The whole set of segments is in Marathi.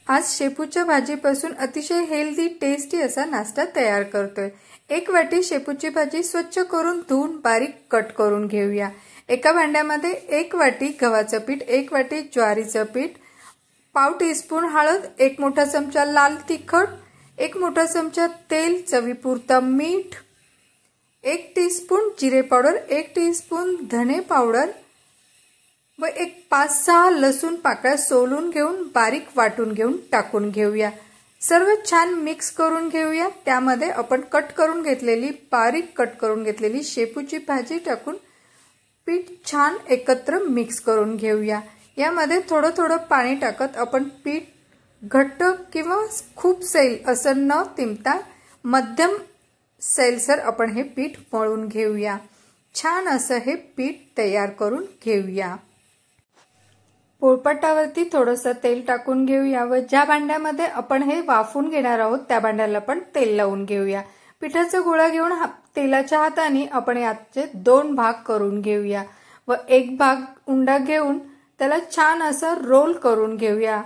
आज शेपूच्या भाजीपासून अतिशय हेल्दी टेस्टी असा नाश्ता तयार करतोय। एक वाटी शेपूची भाजी स्वच्छ करून धुवून बारीक कट करून घेऊया। एका भांड्यामध्ये 1 वाटी गव्हाचं पीठ, 1 वाटी ज्वारीचं पीठ, पाव टीस्पून हळद, 1 मोठा चमचा लाल तिखट, 1 मोठा चमचा तेल, चवीपुरतं मीठ, 1 टीस्पून जिरे पावडर, 1 टीस्पून धने पावडर व 5-6 लसूण पाकळ्या सोलून घेऊन बारीक वाटून घेऊन टाकून घेऊया। सर्व छान मिक्स करून घेऊया। त्यामध्ये आपण बारीक कट करून घेतलेली शेपूची भाजी टाकून पीठ छान एकत्र मिक्स करून घेऊया। यामध्ये थोडं थोडं पाणी टाकत आपण पीठ घट्ट किंवा खूप सैल असं न तिंबता मध्यम सैलसर आपण हे पीठ मळून घेऊया। छान असं हे पीठ तयार करून घेऊया। पोळपाटावरती थोडंसं तेल टाकून घेऊया व ज्या भांड्यामध्ये आपण हे वाफून घेणार आहोत त्या भांड्याला पण तेल लावून घेऊया। पिठाचा गोळा घेऊन तेलाच्या हाताने आपण याचे 2 भाग करून घेऊया व 1 भाग उंडा घेऊन त्याला छान असं रोल करून घेऊया।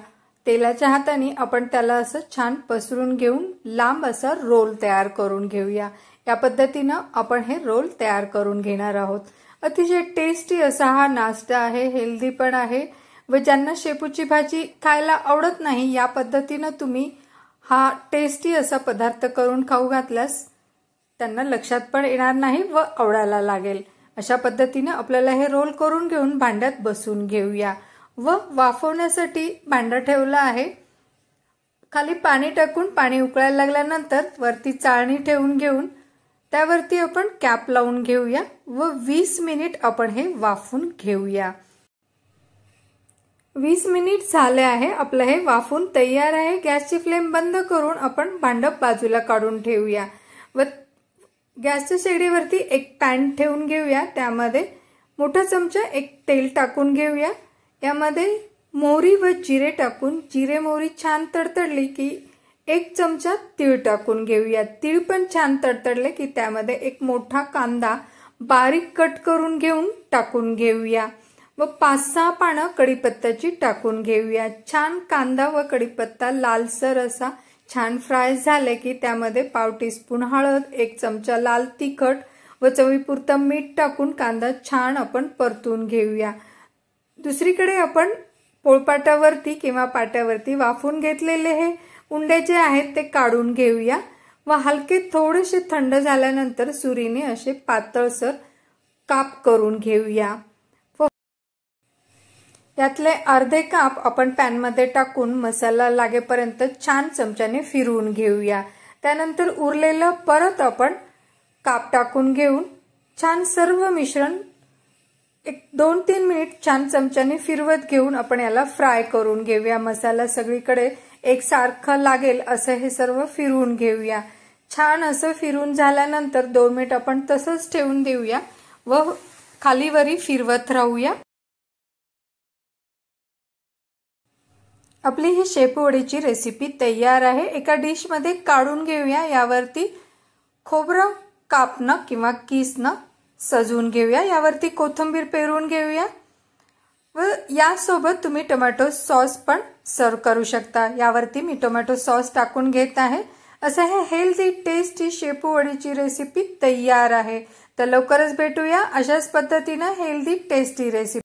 तेलाच्या हाताने आपण त्याला असं छान पसरून घेऊन लांब असा रोल तयार करून घेऊया। या पद्धतीने आपण हे रोल तयार करून घेणार आहोत। अतिशय टेस्टी असा हा नाश्ता आहे, हेल्दी पण आहे व ज्यांना शेपूची भाजी खायला आवडत नाही या पद्धतीने तुम्ही हा टेस्टी असा पदार्थ करून खाऊ घातल्यास त्यांना लक्षात पण येणार नाही व आवडायला लागेल। अशा पद्धतीने आपल्याला हे रोल करून घेऊन भांड्यात बसून घेऊया व वाफवण्यासाठी भांडं ठेवलं आहे। खाली पाणी टाकून पाणी उकळायला लागल्यानंतर वरती चाळणी ठेवून घेऊन त्यावरती आपण कॅप लावून घेऊया व 20 मिनिट आपण हे वाफून घेऊया। 20 मिनिट झाले आहे, आपलं हे वाफून तयार आहे। गॅसची फ्लेम बंद करून आपण भांडं बाजूला काढून ठेवूया व गॅसच्या शेगडीवरती एक पॅन ठेवून घेऊया। त्यामध्ये मोठा चमचा तेल टाकून घेऊया। यामध्ये मोहरी व जिरे टाकून जिरे मोहरी छान तडतडली की 1 चमचा तीळ टाकून घेऊया। तीळ पण छान तडतडले की त्यामध्ये 1 मोठा कांदा बारीक कट करून घेऊन टाकून घेऊया व 5-6 पानं कढीपत्त्याची टाकून घेऊया। छान कांदा व कढीपत्ता लालसर असा छान फ्राय झाले की त्यामध्ये पाव टीस्पून हळद, 1 चमचा लाल तिखट व चवीपुरतं मीठ टाकून कांदा छान आपण परतून घेऊया। दुसरीकडे आपण पोळपाटावरती किंवा पाट्यावरती वाफून घेतलेले हे उंडे जे आहेत ते काढून घेऊया व हलके थोडेसे थंड झाल्यानंतर सुरीने असे पातळसर काप करून घेऊया। यातले अर्धे काप आपण पॅन मध्ये टाकून मसाला लागेपर्यंत छान चमच्याने फिरवून घेऊया। त्यानंतर उरलेलं परत आपण काप टाकून घेऊन छान सर्व मिश्रण 2-3 मिनिट छान चमच्याने फिरवत घेऊन आपण याला फ्राय करून घेऊया। मसाला सगळीकडे एकसारखा लागेल असं हे सर्व फिरवून घेऊया। छान असं फिरवून झाल्यानंतर 2 मिनिट आपण तसंच ठेवून देऊया व खालीवरी फिरवत राहूया। आपली ही शेपूवडीची रेसिपी तयार आहे। एका डिश मध्ये काढून घेऊया। यावरती खोबरं कापणं किंवा किसणं सजवून घेऊया। यावरती कोथिंबीर पेरून घेऊया व यासोबत तुम्ही टोमॅटो सॉस पण सर्व करू शकता। यावरती मी टोमॅटो सॉस टाकून घेत आहे। असं हे हेल्दी टेस्टी शेपूवडीची रेसिपी तयार आहे। तर लवकरच भेटूया अशाच पद्धतीने हेल्दी टेस्टी रेसिपी।